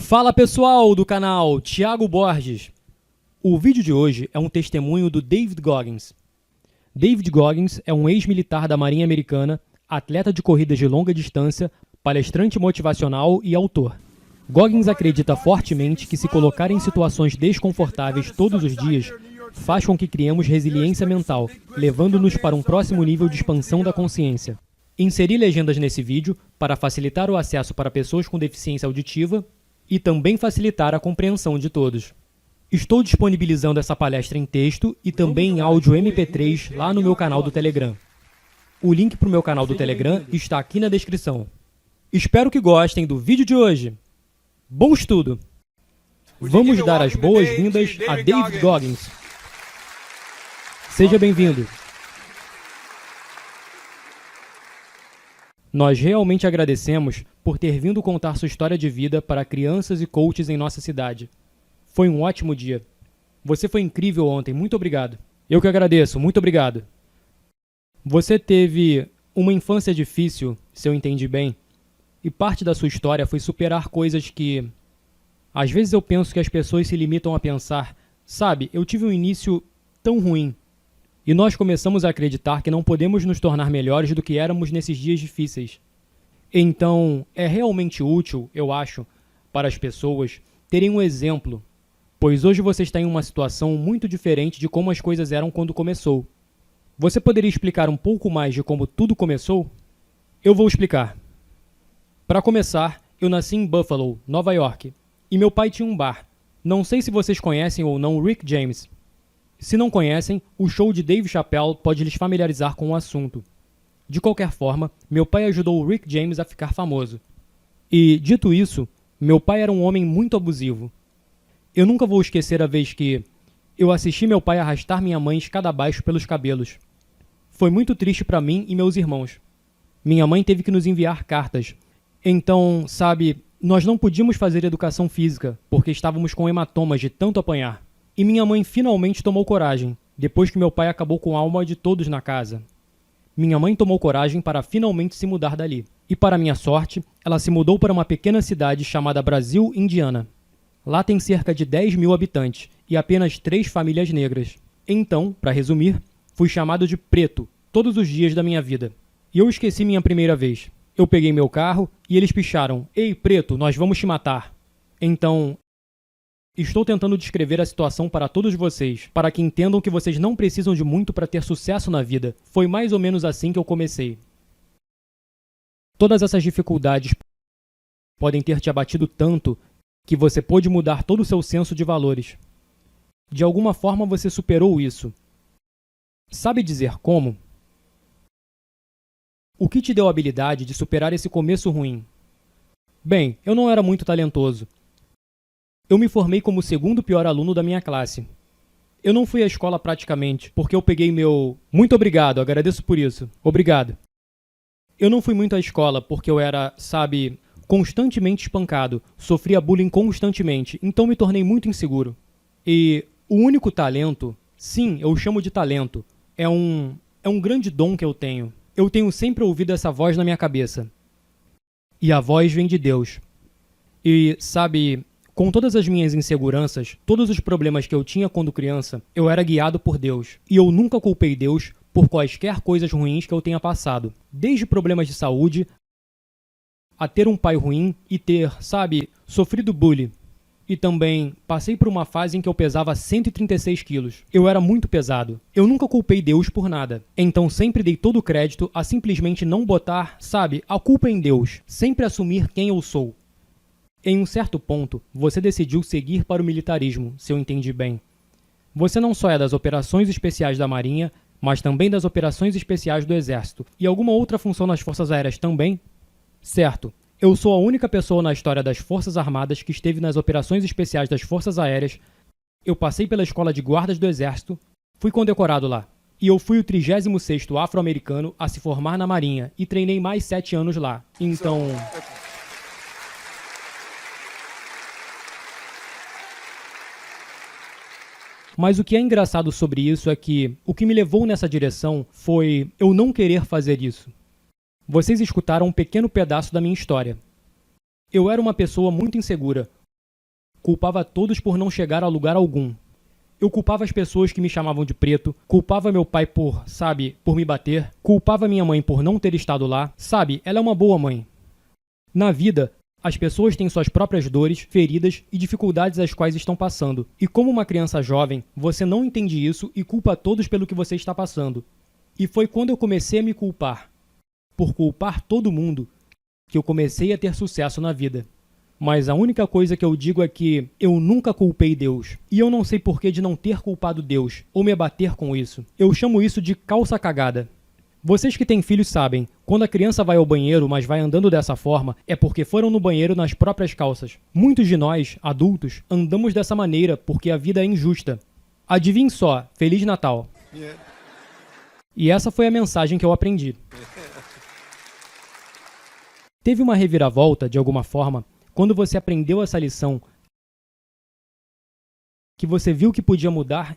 Fala pessoal do canal Thiago Borges. O vídeo de hoje é um testemunho do David Goggins. David Goggins é um ex-militar da Marinha Americana, atleta de corridas de longa distância, palestrante motivacional e autor. Goggins acredita fortemente que se colocar em situações desconfortáveis todos os dias faz com que criemos resiliência mental, levando-nos para um próximo nível de expansão da consciência. Inseri legendas nesse vídeo para facilitar o acesso para pessoas com deficiência auditiva e também facilitar a compreensão de todos. Estou disponibilizando essa palestra em texto e também em áudio MP3 lá no meu canal do Telegram. O link para o meu canal do Telegram está aqui na descrição. Espero que gostem do vídeo de hoje. Bom estudo! Vamos dar as boas-vindas a David Goggins. Seja bem-vindo. Nós realmente agradecemos por ter vindo contar sua história de vida para crianças e coaches em nossa cidade. Foi um ótimo dia. Você foi incrível ontem, muito obrigado. Eu que agradeço, muito obrigado. Você teve uma infância difícil, se eu entendi bem, e parte da sua história foi superar coisas que... Às vezes eu penso que as pessoas se limitam a pensar, sabe, eu tive um início tão ruim. E nós começamos a acreditar que não podemos nos tornar melhores do que éramos nesses dias difíceis. Então, é realmente útil, eu acho, para as pessoas terem um exemplo, pois hoje você está em uma situação muito diferente de como as coisas eram quando começou. Você poderia explicar um pouco mais de como tudo começou? Eu vou explicar. Para começar, eu nasci em Buffalo, Nova York, e meu pai tinha um bar. Não sei se vocês conhecem ou não o Rick James. Se não conhecem, o show de Dave Chappelle pode lhes familiarizar com o assunto. De qualquer forma, meu pai ajudou o Rick James a ficar famoso. E, dito isso, meu pai era um homem muito abusivo. Eu nunca vou esquecer a vez que eu assisti meu pai arrastar minha mãe escada abaixo pelos cabelos. Foi muito triste para mim e meus irmãos. Minha mãe teve que nos enviar cartas. Então, sabe, nós não podíamos fazer educação física, porque estávamos com hematomas de tanto apanhar. E minha mãe finalmente tomou coragem, depois que meu pai acabou com a alma de todos na casa. Minha mãe tomou coragem para finalmente se mudar dali. E para minha sorte, ela se mudou para uma pequena cidade chamada Brasil, Indiana. Lá tem cerca de 10 mil habitantes e apenas 3 famílias negras. Então, para resumir, fui chamado de preto todos os dias da minha vida. E eu esqueci minha primeira vez. Eu peguei meu carro e eles picharam: "Ei, preto, nós vamos te matar." Então, estou tentando descrever a situação para todos vocês, para que entendam que vocês não precisam de muito para ter sucesso na vida. Foi mais ou menos assim que eu comecei. Todas essas dificuldades podem ter te abatido tanto que você pôde mudar todo o seu senso de valores. De alguma forma você superou isso. Sabe dizer como? O que te deu a habilidade de superar esse começo ruim? Bem, eu não era muito talentoso. Eu me formei como o segundo pior aluno da minha classe. Eu não fui à escola praticamente, porque eu peguei meu... Muito obrigado, agradeço por isso. Obrigado. Eu não fui muito à escola porque eu era, sabe, constantemente espancado, sofria bullying constantemente, então me tornei muito inseguro. E o único talento, sim, eu chamo de talento, é um grande dom que eu tenho. Eu tenho sempre ouvido essa voz na minha cabeça. E a voz vem de Deus. E, sabe... Com todas as minhas inseguranças, todos os problemas que eu tinha quando criança, eu era guiado por Deus. E eu nunca culpei Deus por quaisquer coisas ruins que eu tenha passado. Desde problemas de saúde, a ter um pai ruim e ter, sabe, sofrido bullying. E também passei por uma fase em que eu pesava 136 quilos. Eu era muito pesado. Eu nunca culpei Deus por nada. Então sempre dei todo o crédito a simplesmente não botar, sabe, a culpa em Deus. Sempre assumir quem eu sou. Em um certo ponto, você decidiu seguir para o militarismo, se eu entendi bem. Você não só é das operações especiais da Marinha, mas também das operações especiais do Exército. E alguma outra função nas Forças Aéreas também? Certo. Eu sou a única pessoa na história das Forças Armadas que esteve nas operações especiais das Forças Aéreas. Eu passei pela Escola de Guardas do Exército, fui condecorado lá. E eu fui o 36º afro-americano a se formar na Marinha e treinei mais 7 anos lá. Então... Mas o que é engraçado sobre isso é que o que me levou nessa direção foi eu não querer fazer isso. Vocês escutaram um pequeno pedaço da minha história. Eu era uma pessoa muito insegura, culpava todos por não chegar a lugar algum. Eu culpava as pessoas que me chamavam de preto, culpava meu pai por me bater, culpava minha mãe por não ter estado lá, ela é uma boa mãe. Na vida, as pessoas têm suas próprias dores, feridas e dificuldades às quais estão passando. E como uma criança jovem, você não entende isso e culpa todos pelo que você está passando. E foi quando eu comecei a me culpar, por culpar todo mundo, que eu comecei a ter sucesso na vida. Mas a única coisa que eu digo é que eu nunca culpei Deus. E eu não sei porquê de não ter culpado Deus, ou me abater com isso. Eu chamo isso de calça cagada. Vocês que têm filhos sabem, quando a criança vai ao banheiro, mas vai andando dessa forma, é porque foram no banheiro nas próprias calças. Muitos de nós, adultos, andamos dessa maneira porque a vida é injusta. Adivinhe só, Feliz Natal. Yeah. E essa foi a mensagem que eu aprendi. Teve uma reviravolta, de alguma forma, quando você aprendeu essa lição, que você viu que podia mudar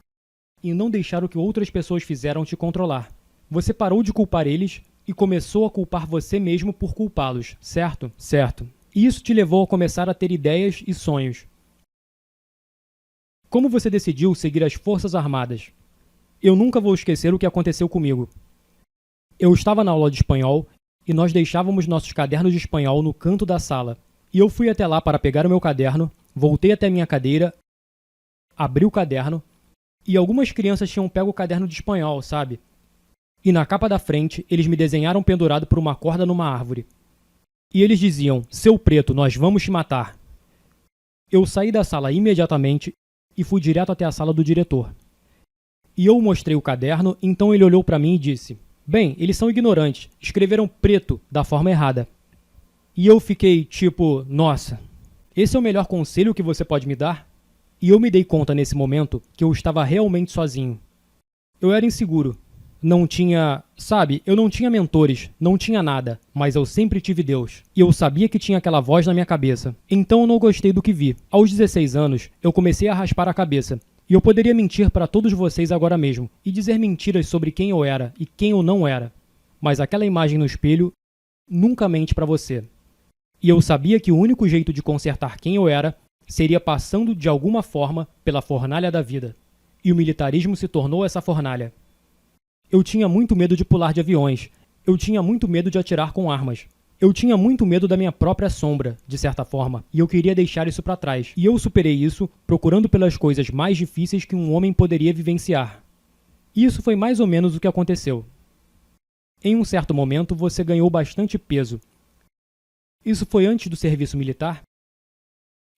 e não deixar o que outras pessoas fizeram te controlar. Você parou de culpar eles e começou a culpar você mesmo por culpá-los, certo? Certo. E isso te levou a começar a ter ideias e sonhos. Como você decidiu seguir as Forças Armadas? Eu nunca vou esquecer o que aconteceu comigo. Eu estava na aula de espanhol e nós deixávamos nossos cadernos de espanhol no canto da sala. E eu fui até lá para pegar o meu caderno, voltei até minha cadeira, abri o caderno e algumas crianças tinham pego o caderno de espanhol, sabe? E na capa da frente, eles me desenharam pendurado por uma corda numa árvore. E eles diziam, seu preto, nós vamos te matar. Eu saí da sala imediatamente e fui direto até a sala do diretor. E eu mostrei o caderno, então ele olhou para mim e disse, bem, eles são ignorantes, escreveram preto da forma errada. E eu fiquei tipo, nossa, esse é o melhor conselho que você pode me dar? E eu me dei conta nesse momento que eu estava realmente sozinho. Eu era inseguro. Não tinha, eu não tinha mentores, não tinha nada, mas eu sempre tive Deus. E eu sabia que tinha aquela voz na minha cabeça. Então eu não gostei do que vi. Aos 16 anos, eu comecei a raspar a cabeça. E eu poderia mentir para todos vocês agora mesmo, e dizer mentiras sobre quem eu era e quem eu não era. Mas aquela imagem no espelho nunca mente para você. E eu sabia que o único jeito de consertar quem eu era seria passando de alguma forma pela fornalha da vida. E o militarismo se tornou essa fornalha. Eu tinha muito medo de pular de aviões. Eu tinha muito medo de atirar com armas. Eu tinha muito medo da minha própria sombra, de certa forma, e eu queria deixar isso para trás. E eu superei isso procurando pelas coisas mais difíceis que um homem poderia vivenciar. E isso foi mais ou menos o que aconteceu. Em um certo momento, você ganhou bastante peso. Isso foi antes do serviço militar?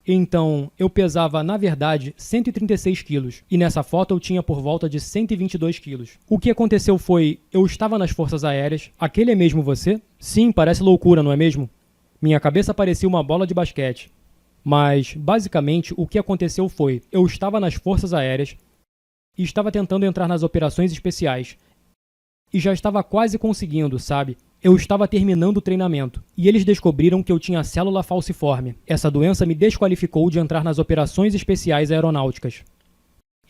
Então, eu pesava, na verdade, 136 quilos, e nessa foto eu tinha por volta de 122 quilos. O que aconteceu foi, eu estava nas Forças Aéreas, aquele é mesmo você? Sim, parece loucura, não é mesmo? Minha cabeça parecia uma bola de basquete. Mas, basicamente, o que aconteceu foi, eu estava nas Forças Aéreas e estava tentando entrar nas operações especiais. E já estava quase conseguindo, sabe? Eu estava terminando o treinamento, e eles descobriram que eu tinha célula falciforme. Essa doença me desqualificou de entrar nas operações especiais aeronáuticas.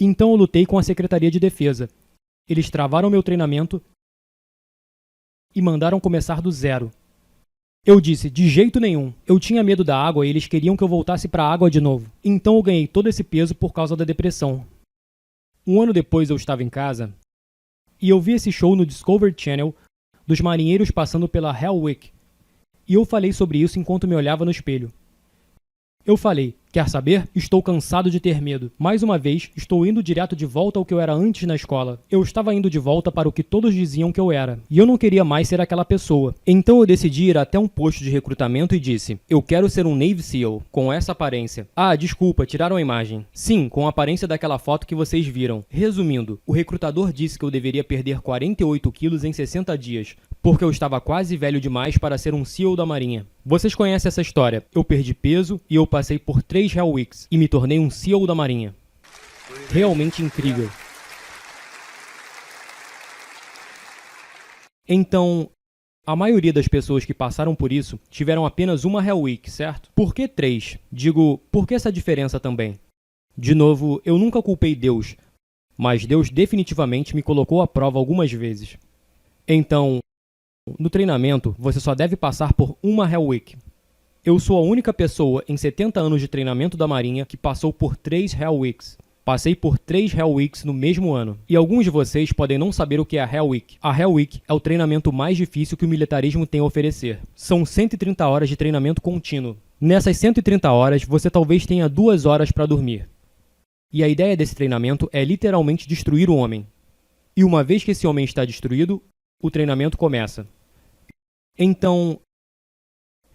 Então eu lutei com a Secretaria de Defesa. Eles travaram meu treinamento e mandaram começar do zero. Eu disse, de jeito nenhum. Eu tinha medo da água e eles queriam que eu voltasse para a água de novo. Então eu ganhei todo esse peso por causa da depressão. Um ano depois eu estava em casa e eu vi esse show no Discovery Channel dos marinheiros passando pela Hell Week. E eu falei sobre isso enquanto me olhava no espelho. Eu falei, quer saber? Estou cansado de ter medo. Mais uma vez, estou indo direto de volta ao que eu era antes na escola. Eu estava indo de volta para o que todos diziam que eu era. E eu não queria mais ser aquela pessoa. Então eu decidi ir até um posto de recrutamento e disse, eu quero ser um Navy SEAL, com essa aparência. Ah, desculpa, tiraram a imagem. Sim, com a aparência daquela foto que vocês viram. Resumindo, o recrutador disse que eu deveria perder 48 quilos em 60 dias, porque eu estava quase velho demais para ser um SEAL da Marinha. Vocês conhecem essa história. Eu perdi peso e eu passei por 3 Hell Weeks e me tornei um SEAL da Marinha. Realmente incrível. Então, a maioria das pessoas que passaram por isso tiveram apenas uma Hell Week, certo? Por que 3? Digo, por que essa diferença também? De novo, eu nunca culpei Deus, mas Deus definitivamente me colocou à prova algumas vezes. Então, no treinamento, você só deve passar por uma Hell Week. Eu sou a única pessoa em 70 anos de treinamento da Marinha que passou por 3 Hell Weeks. Passei por 3 Hell Weeks no mesmo ano. E alguns de vocês podem não saber o que é a Hell Week. A Hell Week é o treinamento mais difícil que o militarismo tem a oferecer. São 130 horas de treinamento contínuo. Nessas 130 horas, você talvez tenha 2 horas para dormir. E a ideia desse treinamento é literalmente destruir o homem. E uma vez que esse homem está destruído, o treinamento começa. Então,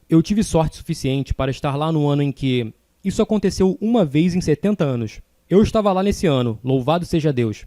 eu tive sorte suficiente para estar lá no ano em que isso aconteceu uma vez em 70 anos. Eu estava lá nesse ano, louvado seja Deus.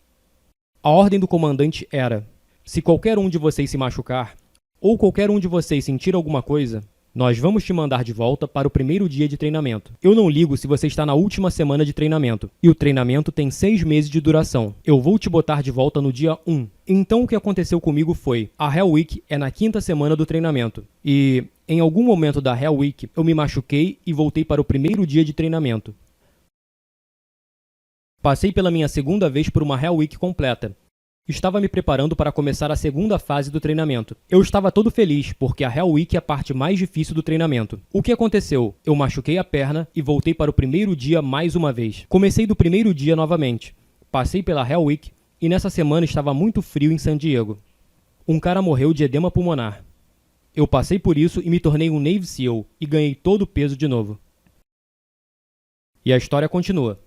A ordem do comandante era: se qualquer um de vocês se machucar, ou qualquer um de vocês sentir alguma coisa, nós vamos te mandar de volta para o primeiro dia de treinamento. Eu não ligo se você está na última semana de treinamento, e o treinamento tem 6 meses de duração. Eu vou te botar de volta no dia 1. Então o que aconteceu comigo foi: a Hell Week é na 5ª semana do treinamento, e em algum momento da Hell Week eu me machuquei e voltei para o primeiro dia de treinamento. Passei pela minha segunda vez por uma Hell Week completa. Estava me preparando para começar a segunda fase do treinamento. Eu estava todo feliz, porque a Hell Week é a parte mais difícil do treinamento. O que aconteceu? Eu machuquei a perna e voltei para o primeiro dia mais uma vez. Comecei do primeiro dia novamente. Passei pela Hell Week e nessa semana estava muito frio em San Diego. Um cara morreu de edema pulmonar. Eu passei por isso e me tornei um Navy SEAL e ganhei todo o peso de novo. E a história continua.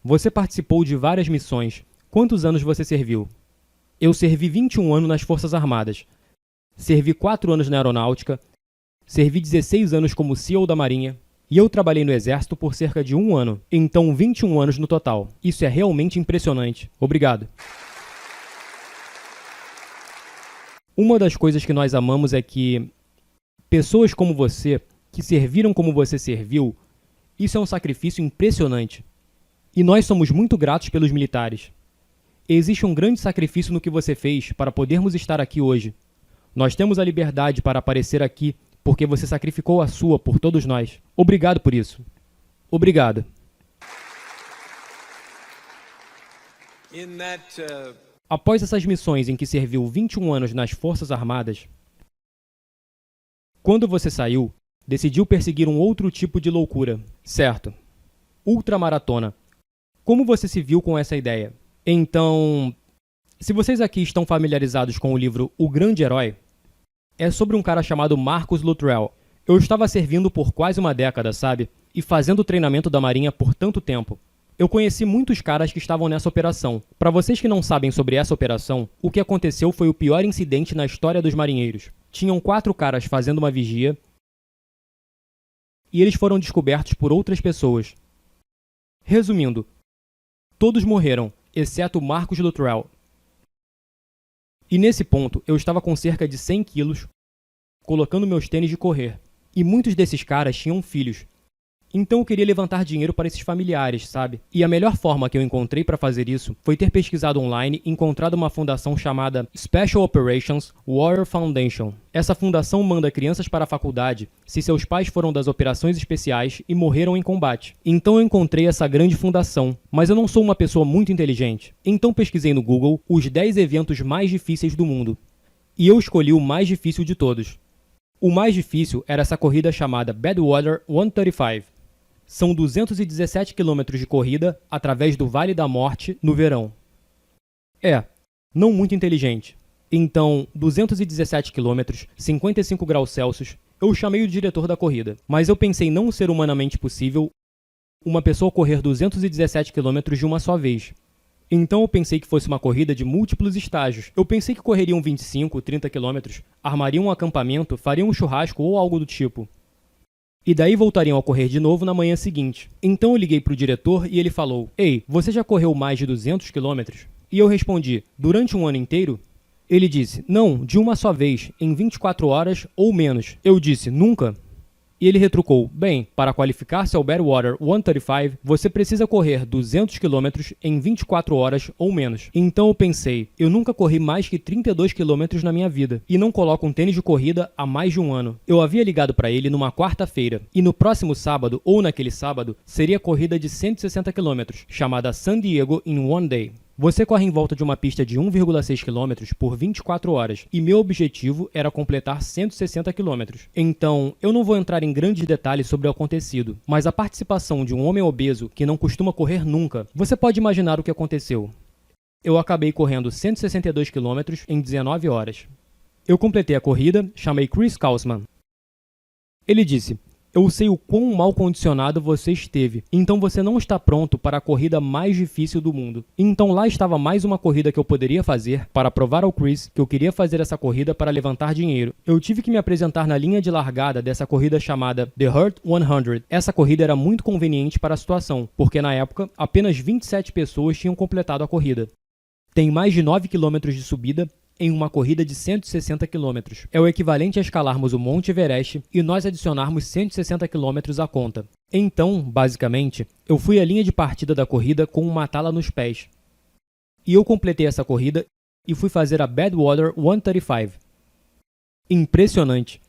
Você participou de várias missões. Quantos anos você serviu? Eu servi 21 anos nas Forças Armadas. Servi 4 anos na Aeronáutica. Servi 16 anos como SEAL da Marinha. E eu trabalhei no Exército por cerca de 1 ano. Então 21 anos no total. Isso é realmente impressionante. Obrigado. Uma das coisas que nós amamos é que pessoas como você, que serviram como você serviu, isso é um sacrifício impressionante. E nós somos muito gratos pelos militares. Existe um grande sacrifício no que você fez para podermos estar aqui hoje. Nós temos a liberdade para aparecer aqui porque você sacrificou a sua por todos nós. Obrigado por isso. Obrigado. Após essas missões em que serviu 21 anos nas Forças Armadas, quando você saiu, decidiu perseguir um outro tipo de loucura. Certo. Ultramaratona. Como você se viu com essa ideia? Então, se vocês aqui estão familiarizados com o livro O Grande Herói, é sobre um cara chamado Marcus Luttrell. Eu estava servindo por quase uma década, sabe? E fazendo treinamento da Marinha por tanto tempo. Eu conheci muitos caras que estavam nessa operação. Para vocês que não sabem sobre essa operação, o que aconteceu foi o pior incidente na história dos marinheiros. Tinham 4 caras fazendo uma vigia e eles foram descobertos por outras pessoas. Resumindo, todos morreram, exceto Marcus Luttrell. E nesse ponto, eu estava com cerca de 100 quilos, colocando meus tênis de correr. E muitos desses caras tinham filhos. Então eu queria levantar dinheiro para esses familiares, sabe? E a melhor forma que eu encontrei para fazer isso foi ter pesquisado online e encontrado uma fundação chamada Special Operations Warrior Foundation. Essa fundação manda crianças para a faculdade se seus pais foram das operações especiais e morreram em combate. Então eu encontrei essa grande fundação, mas eu não sou uma pessoa muito inteligente. Então pesquisei no Google os 10 eventos mais difíceis do mundo. E eu escolhi o mais difícil de todos. O mais difícil era essa corrida chamada Badwater 135. São 217 quilômetros de corrida através do Vale da Morte no verão. Não muito inteligente. Então, 217 quilômetros, 55 graus Celsius, eu chamei o diretor da corrida. Mas eu pensei não ser humanamente possível uma pessoa correr 217 quilômetros de uma só vez. Então eu pensei que fosse uma corrida de múltiplos estágios. Eu pensei que correriam 25, 30 quilômetros, armariam um acampamento, fariam um churrasco ou algo do tipo. E daí voltariam a correr de novo na manhã seguinte. Então eu liguei para o diretor e ele falou: "Ei, você já correu mais de 200 quilômetros?" E eu respondi: "Durante um ano inteiro?" Ele disse: "Não, de uma só vez, em 24 horas ou menos." Eu disse: "Nunca?" E ele retrucou: "Bem, para qualificar-se ao Badwater 135, você precisa correr 200 km em 24 horas ou menos." Então eu pensei, eu nunca corri mais que 32 km na minha vida, e não coloco um tênis de corrida há mais de um ano. Eu havia ligado para ele numa quarta-feira, e no próximo sábado, ou naquele sábado, seria a corrida de 160 km, chamada San Diego in One Day. Você corre em volta de uma pista de 1,6 km por 24 horas, e meu objetivo era completar 160 km. Então, eu não vou entrar em grandes detalhes sobre o acontecido, mas a participação de um homem obeso que não costuma correr nunca, você pode imaginar o que aconteceu. Eu acabei correndo 162 km em 19 horas. Eu completei a corrida, chamei Chris Kausman. Ele disse: "Eu sei o quão mal condicionado você esteve, então você não está pronto para a corrida mais difícil do mundo." Então lá estava mais uma corrida que eu poderia fazer para provar ao Chris que eu queria fazer essa corrida para levantar dinheiro. Eu tive que me apresentar na linha de largada dessa corrida chamada The Hurt 100. Essa corrida era muito conveniente para a situação, porque na época apenas 27 pessoas tinham completado a corrida. Tem mais de 9 km de subida em uma corrida de 160 km. É o equivalente a escalarmos o Monte Everest e nós adicionarmos 160 km à conta. Então, basicamente, eu fui à linha de partida da corrida com uma tala nos pés. E eu completei essa corrida e fui fazer a Badwater 135. Impressionante.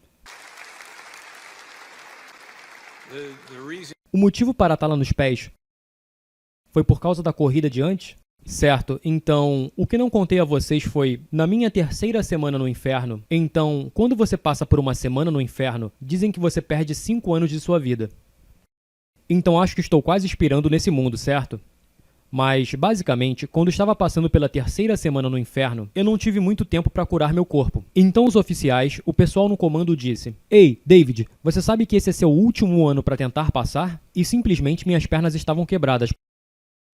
O motivo para a tala nos pés foi por causa da corrida de antes? Certo, então, o que não contei a vocês foi, na minha terceira semana no inferno, então, quando você passa por uma semana no inferno, dizem que você perde 5 anos de sua vida. Então acho que estou quase expirando nesse mundo, certo? Mas, basicamente, quando estava passando pela terceira semana no inferno, eu não tive muito tempo para curar meu corpo. Então os oficiais, o pessoal no comando disse: "Ei, David, você sabe que esse é seu último ano para tentar passar?" E simplesmente minhas pernas estavam quebradas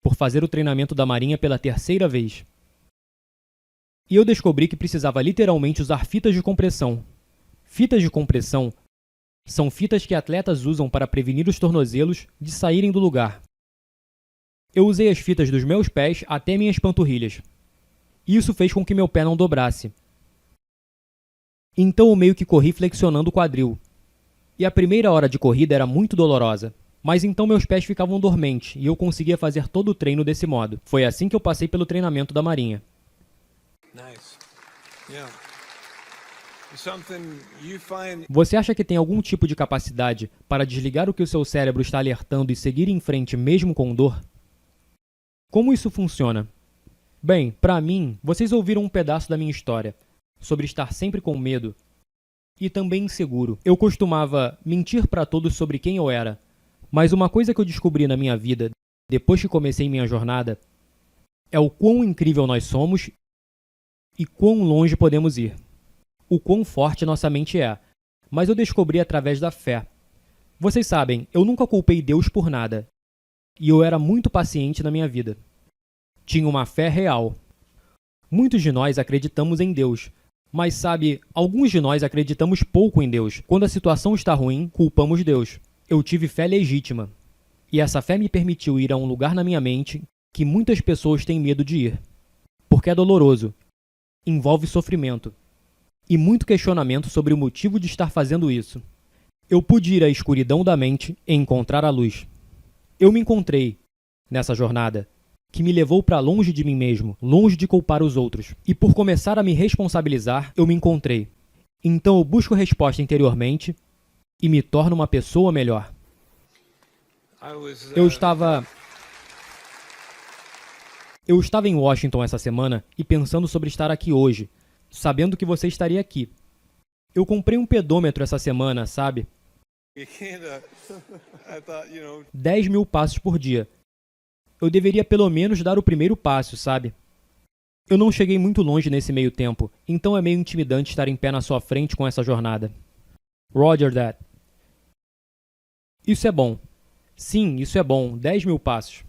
por fazer o treinamento da Marinha pela terceira vez. E eu descobri que precisava literalmente usar fitas de compressão. Fitas de compressão são fitas que atletas usam para prevenir os tornozelos de saírem do lugar. Eu usei as fitas dos meus pés até minhas panturrilhas. Isso fez com que meu pé não dobrasse. Então eu meio que corri flexionando o quadril. E a primeira hora de corrida era muito dolorosa. Mas então meus pés ficavam dormentes e eu conseguia fazer todo o treino desse modo. Foi assim que eu passei pelo treinamento da Marinha. Nice. Yeah. Você acha que tem algum tipo de capacidade para desligar o que o seu cérebro está alertando e seguir em frente mesmo com dor? Como isso funciona? Bem, para mim, vocês ouviram um pedaço da minha história, sobre estar sempre com medo e também inseguro. Eu costumava mentir para todos sobre quem eu era. Mas uma coisa que eu descobri na minha vida, depois que comecei minha jornada, é o quão incrível nós somos e quão longe podemos ir. O quão forte nossa mente é. Mas eu descobri através da fé. Vocês sabem, eu nunca culpei Deus por nada. E eu era muito paciente na minha vida. Tinha uma fé real. Muitos de nós acreditamos em Deus. Mas sabe, alguns de nós acreditamos pouco em Deus. Quando a situação está ruim, culpamos Deus. Eu tive fé legítima. E essa fé me permitiu ir a um lugar na minha mente que muitas pessoas têm medo de ir. Porque é doloroso. Envolve sofrimento. E muito questionamento sobre o motivo de estar fazendo isso. Eu pude ir à escuridão da mente e encontrar a luz. Eu me encontrei nessa jornada que me levou para longe de mim mesmo, longe de culpar os outros. E por começar a me responsabilizar, eu me encontrei. Então eu busco resposta interiormente e me torno uma pessoa melhor. Eu estava em Washington essa semana e pensando sobre estar aqui hoje, sabendo que você estaria aqui. Eu comprei um pedômetro essa semana, sabe? 10 mil passos por dia. Eu deveria pelo menos dar o primeiro passo, sabe? Eu não cheguei muito longe nesse meio tempo, então é meio intimidante estar em pé na sua frente com essa jornada. Roger that. Isso é bom. Sim, isso é bom. 10 mil passos.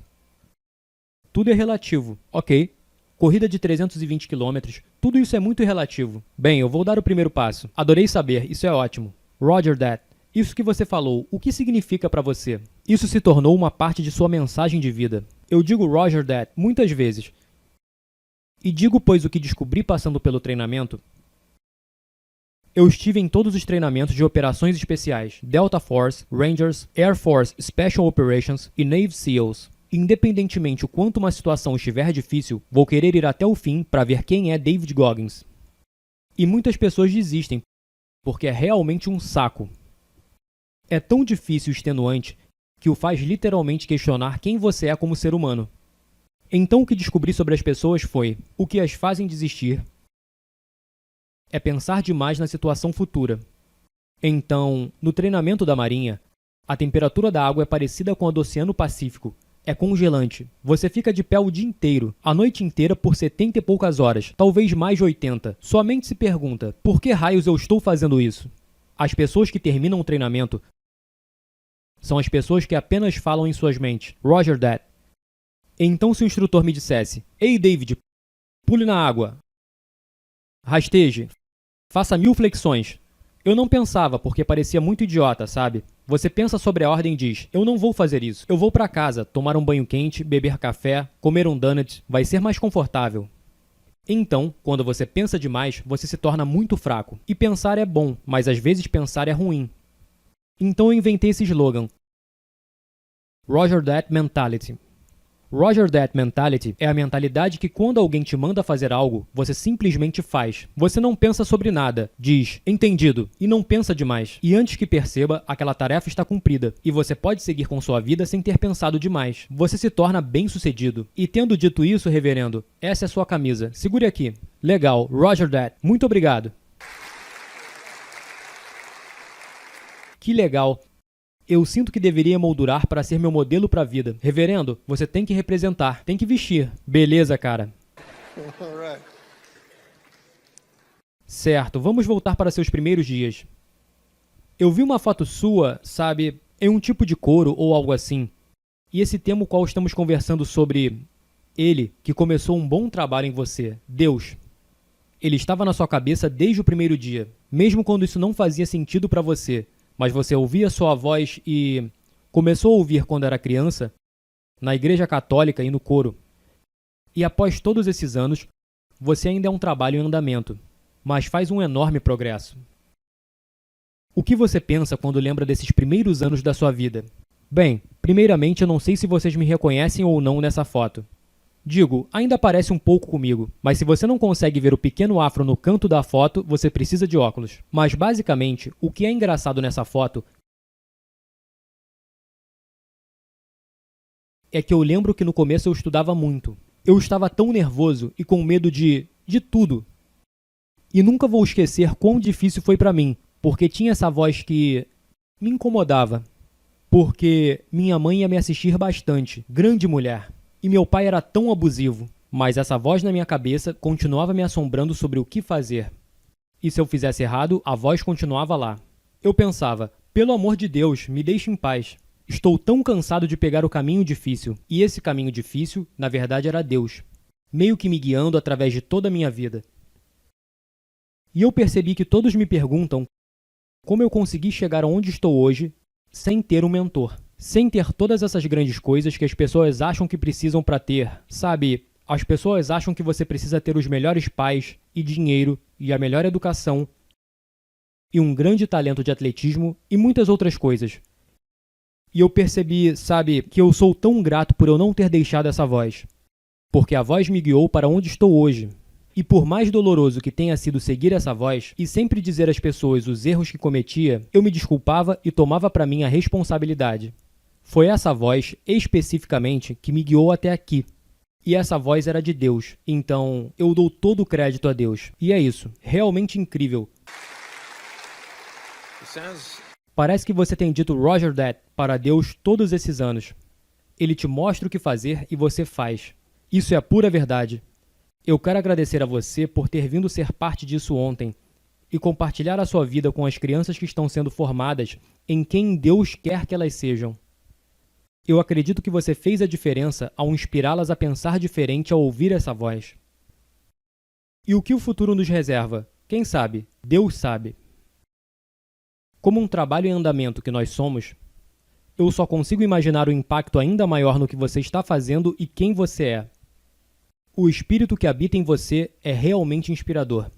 Tudo é relativo. Ok. Corrida de 320 km. Tudo isso é muito relativo. Bem, eu vou dar o primeiro passo. Adorei saber. Isso é ótimo. Roger that. Isso que você falou, o que significa para você? Isso se tornou uma parte de sua mensagem de vida. Eu digo Roger that muitas vezes. E digo pois o que descobri passando pelo treinamento. Eu estive em todos os treinamentos de operações especiais, Delta Force, Rangers, Air Force Special Operations e Navy SEALs. Independentemente o quanto uma situação estiver difícil, vou querer ir até o fim para ver quem é David Goggins. E muitas pessoas desistem, porque é realmente um saco. É tão difícil e extenuante que o faz literalmente questionar quem você é como ser humano. Então o que descobri sobre as pessoas foi: o que as fazem desistir é pensar demais na situação futura. Então, no treinamento da Marinha, a temperatura da água é parecida com a do Oceano Pacífico. É congelante. Você fica de pé o dia inteiro, a noite inteira por 70 e poucas horas, talvez mais de 80. Sua mente se pergunta: por que raios eu estou fazendo isso? As pessoas que terminam o treinamento são as pessoas que apenas falam em suas mentes. Roger that. Então se o instrutor me dissesse: ei David, pule na água, rasteje, faça 1000 flexões. Eu não pensava, porque parecia muito idiota, sabe? Você pensa sobre a ordem e diz: eu não vou fazer isso. Eu vou para casa, tomar um banho quente, beber café, comer um donut, vai ser mais confortável. Então, quando você pensa demais, você se torna muito fraco. E pensar é bom, mas às vezes pensar é ruim. Então eu inventei esse slogan: Roger that mentality. Roger that mentality é a mentalidade que quando alguém te manda fazer algo, você simplesmente faz. Você não pensa sobre nada, diz, entendido, e não pensa demais. E antes que perceba, aquela tarefa está cumprida. E você pode seguir com sua vida sem ter pensado demais. Você se torna bem-sucedido. E tendo dito isso, reverendo, essa é a sua camisa. Segure aqui. Legal, Roger that. Muito obrigado. Que legal. Eu sinto que deveria moldurar para ser meu modelo para a vida. Reverendo, você tem que representar, tem que vestir. Beleza, cara. Alright. Certo, vamos voltar para seus primeiros dias. Eu vi uma foto sua, sabe, em um tipo de couro ou algo assim. E esse tema o qual estamos conversando sobre ele, que começou um bom trabalho em você, Deus. Ele estava na sua cabeça desde o primeiro dia, mesmo quando isso não fazia sentido para você. Mas você ouvia sua voz e começou a ouvir quando era criança, na igreja católica e no coro. E após todos esses anos, você ainda é um trabalho em andamento, mas faz um enorme progresso. O que você pensa quando lembra desses primeiros anos da sua vida? Bem, primeiramente eu não sei se vocês me reconhecem ou não nessa foto. Digo, ainda parece um pouco comigo, mas se você não consegue ver o pequeno afro no canto da foto, você precisa de óculos. Mas basicamente, o que é engraçado nessa foto é que eu lembro que no começo eu estudava muito. Eu estava tão nervoso e com medo de tudo. E nunca vou esquecer quão difícil foi pra mim, porque tinha essa voz que me incomodava. Porque minha mãe ia me assistir bastante, grande mulher. E meu pai era tão abusivo, mas essa voz na minha cabeça continuava me assombrando sobre o que fazer. E se eu fizesse errado, a voz continuava lá. Eu pensava: pelo amor de Deus, me deixe em paz. Estou tão cansado de pegar o caminho difícil. E esse caminho difícil, na verdade, era Deus, meio que me guiando através de toda a minha vida. E eu percebi que todos me perguntam como eu consegui chegar onde estou hoje sem ter um mentor. Sem ter todas essas grandes coisas que as pessoas acham que precisam para ter. Sabe, as pessoas acham que você precisa ter os melhores pais e dinheiro e a melhor educação e um grande talento de atletismo e muitas outras coisas. E eu percebi, sabe, que eu sou tão grato por eu não ter deixado essa voz. Porque a voz me guiou para onde estou hoje. E por mais doloroso que tenha sido seguir essa voz e sempre dizer às pessoas os erros que cometia, eu me desculpava e tomava para mim a responsabilidade. Foi essa voz, especificamente, que me guiou até aqui. E essa voz era de Deus. Então, eu dou todo o crédito a Deus. E é isso. Realmente incrível. Parece que você tem dito Roger that para Deus todos esses anos. Ele te mostra o que fazer e você faz. Isso é a pura verdade. Eu quero agradecer a você por ter vindo ser parte disso ontem e compartilhar a sua vida com as crianças que estão sendo formadas em quem Deus quer que elas sejam. Eu acredito que você fez a diferença ao inspirá-las a pensar diferente ao ouvir essa voz. E o que o futuro nos reserva? Quem sabe? Deus sabe. Como um trabalho em andamento que nós somos, eu só consigo imaginar o impacto ainda maior no que você está fazendo e quem você é. O espírito que habita em você é realmente inspirador.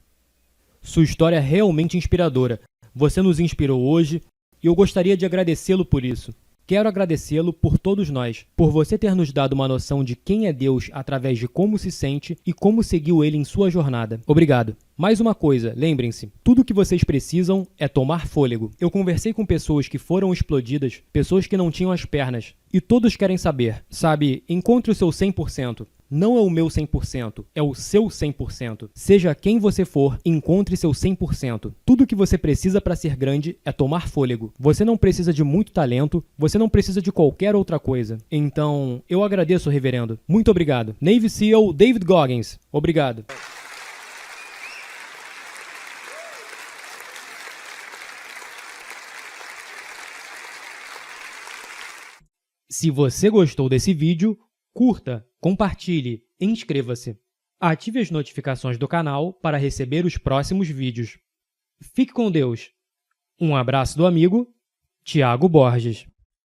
Sua história é realmente inspiradora. Você nos inspirou hoje e eu gostaria de agradecê-lo por isso. Quero agradecê-lo por todos nós, por você ter nos dado uma noção de quem é Deus através de como se sente e como seguiu ele em sua jornada. Obrigado. Mais uma coisa, lembrem-se, tudo o que vocês precisam é tomar fôlego. Eu conversei com pessoas que foram explodidas, pessoas que não tinham as pernas, e todos querem saber, sabe, encontre o seu 100%. Não é o meu 100%, é o seu 100%. Seja quem você for, encontre seu 100%. Tudo que você precisa para ser grande é tomar fôlego. Você não precisa de muito talento, você não precisa de qualquer outra coisa. Então, eu agradeço, reverendo. Muito obrigado. Navy SEAL David Goggins. Obrigado. Se você gostou desse vídeo, curta, compartilhe e inscreva-se. Ative as notificações do canal para receber os próximos vídeos. Fique com Deus. Um abraço do amigo Tiago Borges.